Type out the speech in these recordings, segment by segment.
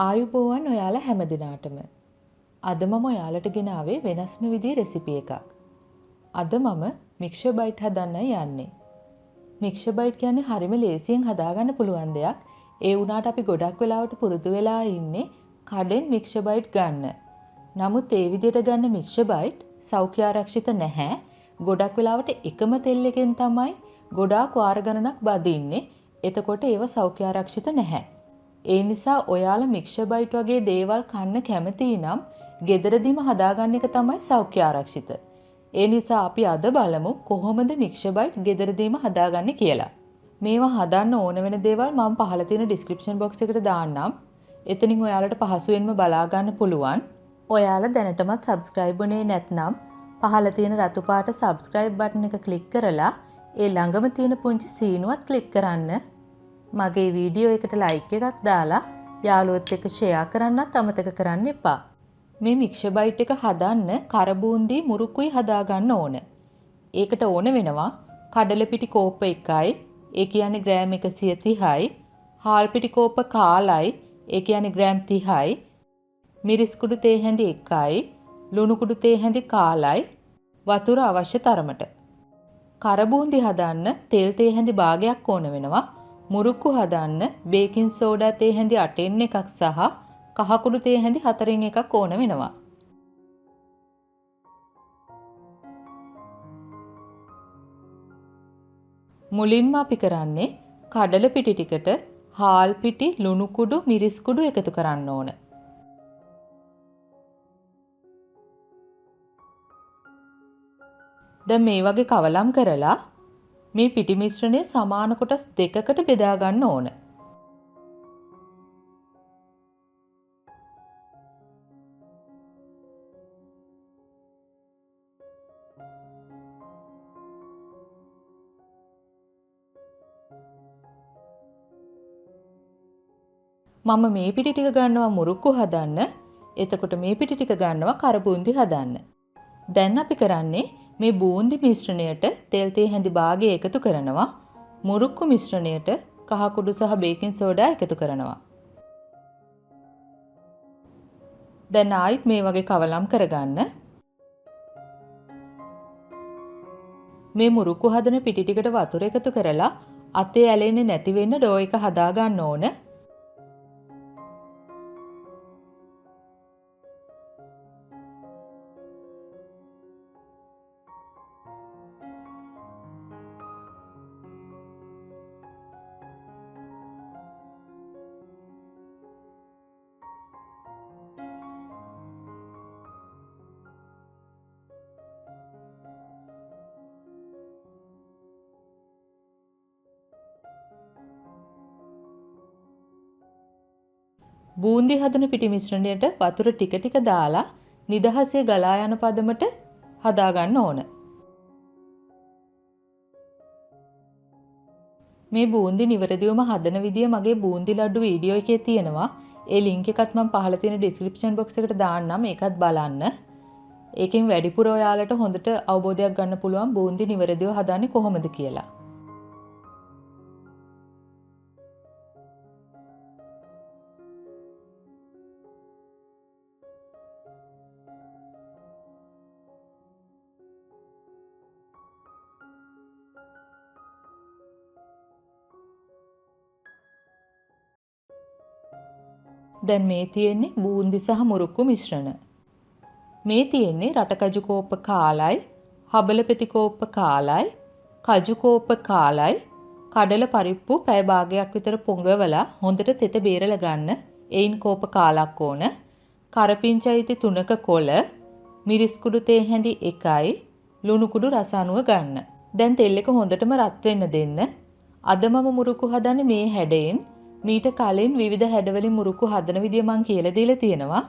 ආයුබෝවන් ඔයාලා හැමදිනාටම. අද මම ඔයාලට ගෙනාවේ වෙනස්ම විදිහේ රෙසිපි එකක්. අද මම මික්ෂර් බයිට් හදන්න යන්නේ. මික්ෂර් බයිට් කියන්නේ හරිම ලේසියෙන් හදාගන්න පුළුවන් දෙයක්. ඒ වුණාට අපි ගොඩක් වෙලාවට පුරුදු වෙලා ඉන්නේ කඩෙන් මික්ෂර් බයිට් ගන්න. නමුත් ඒ විදිහට ගන්න මික්ෂර් බයිට් සෞඛ්‍ය ආරක්ෂිත නැහැ. ගොඩක් වෙලාවට එකම තෙල් එකෙන් තමයි ගොඩාක් වාර ගණනක් බදින්නේ. එතකොට ඒව සෞඛ්‍ය ආරක්ෂිත නැහැ. ඒ නිසා ඔයාලා මික්ෂර් බයිට් වගේ දේවල් කන්න කැමති නම් ගෙදරදීම හදාගන්න එක තමයි සෞඛ්‍ය ආරක්ෂිත. ඒ නිසා අපි අද බලමු කොහොමද මික්ෂර් බයිට් ගෙදරදීම හදාගන්නේ කියලා. මේවා හදන්න ඕන වෙන දේවල් මම පහළ තියෙන ඩිස්ක්‍රිප්ෂන් බොක්ස් එකට දාන්නම්. එතනින් ඔයාලට පහසුවෙන්ම බලා ගන්න පුළුවන්. ඔයාලා දැනටමත් subscribe වුණේ නැත්නම් පහළ තියෙන රතු පාට subscribe බටන් එක ක්ලික් කරලා ඒ ළඟම තියෙන පුංචි සීනුවත් ක්ලික් කරන්න. මගේ වීඩියෝ එකට ලයික් එකක් දාලා යාළුවොත් එක්ක ෂෙයා කරන්නත් අමතක කරන්න එපා. මේ මික්ෂර් බයිට් එක හදන්න කරබූන්දි මුරුක්කුයි හදාගන්න ඕන. ඒකට ඕන වෙනවා කඩල පිටි කෝප්ප 1යි, ඒ කියන්නේ ග්‍රෑම් 130යි, හාල් පිටි කෝප්ප කාලයි, ඒ කියන්නේ ග්‍රෑම් 30යි, මිරිස් කුඩු තේ හැඳි 1යි, ලුණු කුඩු තේ හැඳි කාලයි, වතුර අවශ්‍ය තරමට. කරබූන්දි හදන්න තෙල් තේ හැඳි භාගයක් ඕන වෙනවා. මුරුක්කු හදන්න බේකින් සෝඩා තේ හැඳි 8න් එකක් සහ කහ කුඩු තේ හැඳි 4න් එකක් ඕන වෙනවා. මුලින්ම අපි කරන්නේ කඩල පිටි ටිකට හාල් පිටි, ලුණු කුඩු, මිරිස් කුඩු එකතු කරන්න ඕන. දැන් මේ වගේ කවලම් කරලා මේ පිටි මිශ්‍රණය සමාන කොටස් දෙකකට බෙදා ගන්න ඕන. මම මේ පිටි ටික ගන්නවා මුරුක්කු හදන්න. එතකොට මේ පිටි ටික ගන්නවා කරබූන්දි හදන්න. දැන් අපි කරන්නේ මේ බූන්දි මිශ්‍රණයට තෙල් තේ හැඳි භාගය එකතු කරනවා. මුරුක්කු මිශ්‍රණයට කහ කුඩු සහ බේකින් සෝඩා එකතු කරනවා. දැන් ආයිත් මේ වගේ කවලම් කරගන්න. මේ මුරුක්කු හදන පිටි ටිකට වතුර එකතු කරලා අතේ ඇලෙන්නේ නැති වෙන්න ඩෝ එක හදා ගන්න ඕන. බූන්දි හදන පිටි මිශ්‍රණයට වතුර ටික ටික දාලා නිදහසේ ගලා යන පදමට හදා ගන්න ඕන. මේ බූන්දි නිවැරදිවම හදන විදිය මගේ බූන්දි ලඩු වීඩියෝ එකේ තියෙනවා. ඒ ලින්ක් එකත් මම පහළ තියෙන ඩිස්ක්‍රිප්ෂන් බොක්ස් එකට දාන්නම්. ඒකත් බලන්න. ඒකෙන් වැඩිපුර ඔයාලට හොඳට අවබෝධයක් ගන්න පුළුවන් බූන්දි නිවැරදිව හදන්නේ කොහොමද කියලා. දැන් මේ තියෙන්නේ බූන්දි සහ මුරුක්කු මිශ්‍රණ. මේ තියෙන්නේ රටකජු කෝප්ප කාලයි, හබල පෙති කෝප්ප කාලයි, කජු කෝප්ප කාලයි, කඩල පරිප්පු පැය භාගයක් විතර පොඟවලා හොඳට තෙත බේරලා ගන්න. එයින් කෝප්ප කාලක් ඕන. කරපිංචයිති 3ක කොළ, මිරිස් කුඩු තේ හැඳි 1යි, ලුණු කුඩු රස අනුව ගන්න. දැන් තෙල් එක හොඳටම රත් වෙන්න දෙන්න. අද මම මුරුක්කු හදන්නේ මේ හැඩයෙන්. මීට කලින් විවිධ හැඩවලින් මුරුක්කු හදන විදිය මම කියලා දීලා තියෙනවා.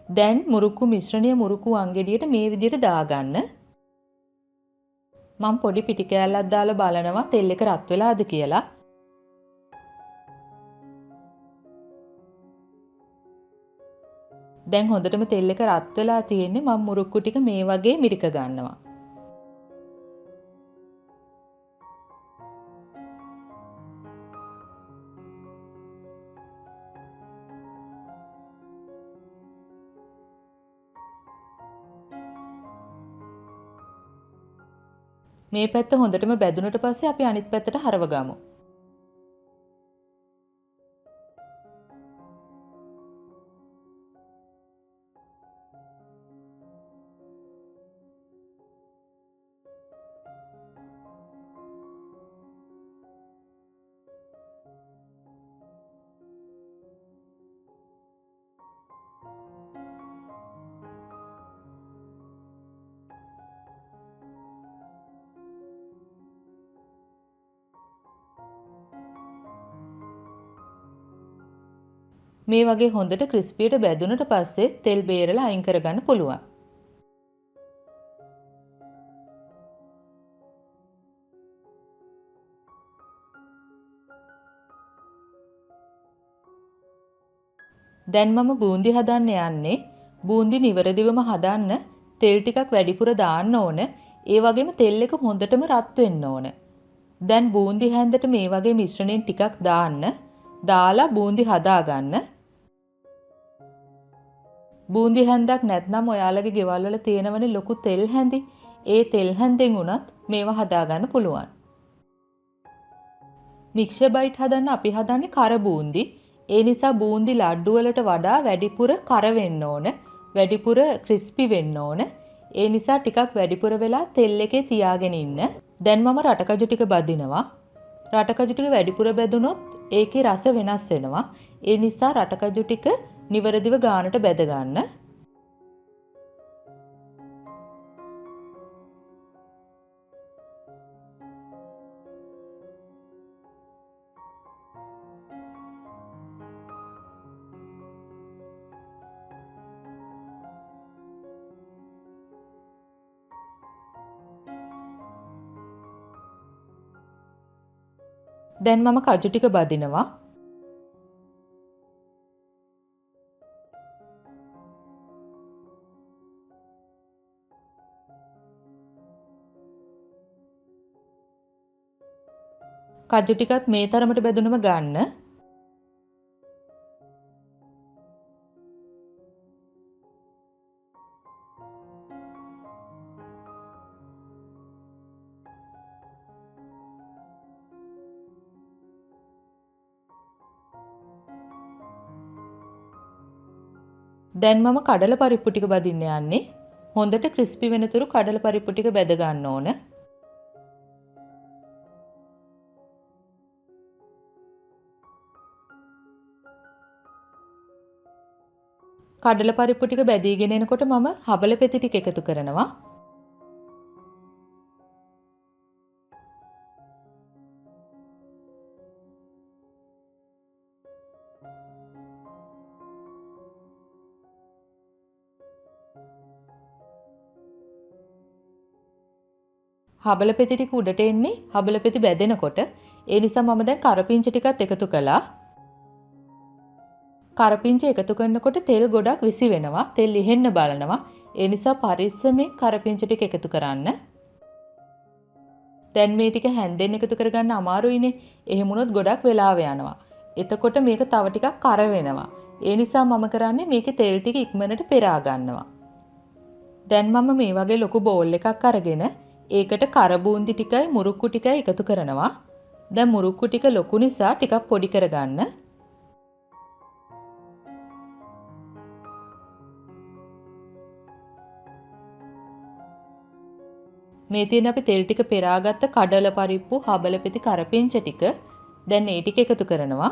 දැන් මුරුක්කු මිශ්‍රණය මුරුක්කු අංගෙඩියට මේ විදියට දාගන්න. මම පොඩි පිටි කෑල්ලක් දාලා බලනවා තෙල් එක රත් වෙලාද කියලා. දැන් හොඳටම තෙල් එක රත් වෙලා තියෙන්නේ. මම මුරුක්කු ටික මේ වගේ මිරික ගන්නවා. මේ පැත්ත හොඳටම බැදුනට පස්සේ අපි අනිත් පැත්තට හරව ගමු. මේ වගේ හොඳට ක්‍රිස්පියට බැදුනට පස්සේ තෙල් බේරලා අයින් කරගන්න පුළුවන්. දැන් මම බූන්දි හදන්න යන්නේ. බූන්දි නිවැරදිවම හදන්න තෙල් ටිකක් වැඩිපුර දාන්න ඕන. ඒ වගේම තෙල් එක හොඳටම රත් වෙන්න ඕන. දැන් බූන්දි හැන්දට මේ වගේ මිශ්‍රණයෙන් ටිකක් දාන්න. දාලා බූන්දි හදාගන්න. බූන්දි හැන්දක් නැත්නම් ඔයාලගේ ගෙවල් වල තියෙනවනේ ලොකු තෙල් හැඳි. ඒ තෙල් හැන්දෙන් උනත් මේවා හදාගන්න පුළුවන්. මික්සර් බයිට් හදන්න අපි හදන්නේ කර බූන්දි. ඒ නිසා බූන්දි ලඩ්ඩු වලට වඩා වැඩිපුර කර වෙන්න ඕන. වැඩිපුර ක්‍රිස්පි වෙන්න ඕන. ඒ නිසා ටිකක් වැඩිපුර වෙලා තෙල් එකේ තියාගෙන ඉන්න. දැන් මම රටකජු ටික බදිනවා. රටකජු ටික වැඩිපුර බැදුනොත් ඒකේ රස වෙනස් වෙනවා. ඒ නිසා රටකජු ටික නිවැරදිව ගානට බැද ගන්න. දැන් මම කජු ටික බදිනවා. කජු ටිකත් මේ තරමට බැදුනම ගන්න. දැන් මම කඩල පරිප්පු ටික බදින්න යන්නේ. හොඳට ක්‍රිස්පි වෙනතුරු කඩල පරිප්පු ටික බැද ගන්න ඕන. කඩල පරිප්පු ටික බැදීගෙන එනකොට මම හබල පෙති ටික එකතු කරනවා. හබල පෙති ටික උඩට එන්නේ හබල පෙති බැදෙනකොට. ඒ නිසා මම දැන් කරපිංච ටිකත් එකතු කළා. කරපිංච එකතු කරනකොට තෙල් ගොඩක් විසි වෙනවා. තෙල් ඉහෙන්න බලනවා. ඒ නිසා පරිස්සමෙන් කරපිංච ටික එකතු කරන්න. දැන් මේ ටික හැන්දෙන් එකතු කරගන්න අමාරුයිනේ. එහෙම වුණොත් ගොඩක් වෙලාව යනවා. එතකොට මේක තව ටිකක් කර වෙනවා. ඒ නිසා මම කරන්නේ මේකේ තෙල් ටික ඉක්මනට පෙරා ගන්නවා. දැන් මම මේ වගේ ලොකු බෝල් එකක් අරගෙන ඒකට කර බූන්දි ටිකයි මුරුක්කු ටිකයි එකතු කරනවා. දැන් මුරුක්කු ටික ලොකු නිසා ටිකක් පොඩි කරගන්න. මේ තියෙන අපි තෙල් ටික පෙරාගත්ත කඩල පරිප්පු හබල පෙති කරපිංච ටික දැන් ඒ ටික එකතු කරනවා.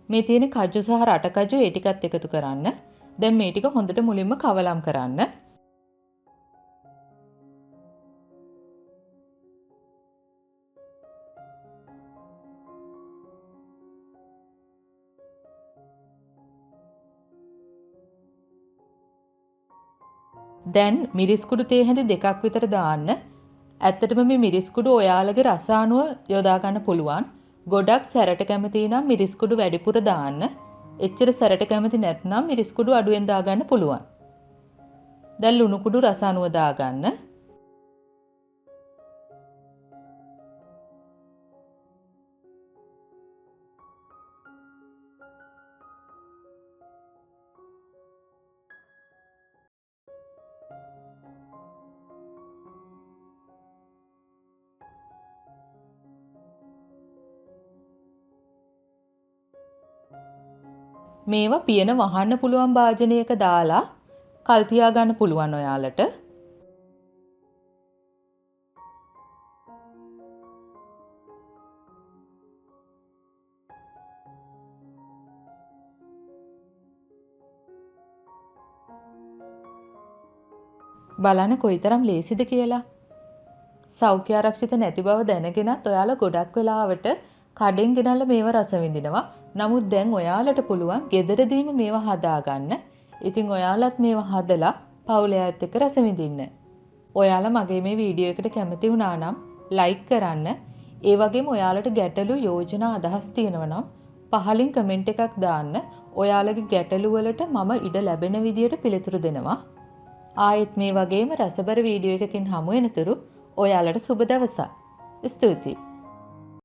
මේ තියෙන කජු සහ රටකජු ඒ ටිකත් එකතු කරන්න. දැන් මේ ටික හොඳට මුලින්ම කවලම් කරන්න. දැන් මිරිස් කුඩු තේ හැඳි දෙකක් විතර දාන්න. ඇත්තටම මේ මිරිස් කුඩු ඔයාලගේ රස අනුව යොදා ගන්න පුළුවන්. ගොඩක් සැරට කැමති නම් මිරිස් කුඩු වැඩිපුර දාන්න. එච්චර සැරට කැමති නැත්නම් මිරිස් කුඩු අඩුවෙන් දාගන්න පුළුවන්. දැන් ලුණු කුඩු රස අනුව දාගන්න. මේවා පියන වහන්න පුළුවන් භාජනයක දාලා කල් තියා ගන්න පුළුවන් ඔයාලට. බලන්න කොයිතරම් ලේසිද කියලා. සෞඛ්‍ය ආරක්ෂිත නැති බව දැනගෙනත් ඔයාලා ගොඩක් වෙලාවට කඩෙන් ගෙනල්ලා මේව රස විඳිනවා. නමුත් දැන් ඔයාලට පුළුවන් ගෙදරදීම මේව හදාගන්න. ඉතින් ඔයාලත් මේව හදලා පවුලේ අයත් එක්ක රස විඳින්න. ඔයාලා මගේ මේ වීඩියෝ එකට කැමති වුණා නම් ලයික් කරන්න. ඒ වගේම ඔයාලට ගැටලු යෝජනා අදහස් තියෙනවා නම් පහලින් කමෙන්ට් එකක් දාන්න. ඔයාලගේ ගැටලු වලට මම ඉඩ ලැබෙන විදියට පිළිතුරු දෙනවා. ආයෙත් මේ වගේම රසබර වීඩියෝ එකකින් හමු වෙනතුරු ඔයාලට සුබ දවසක්. ස්තුතියි.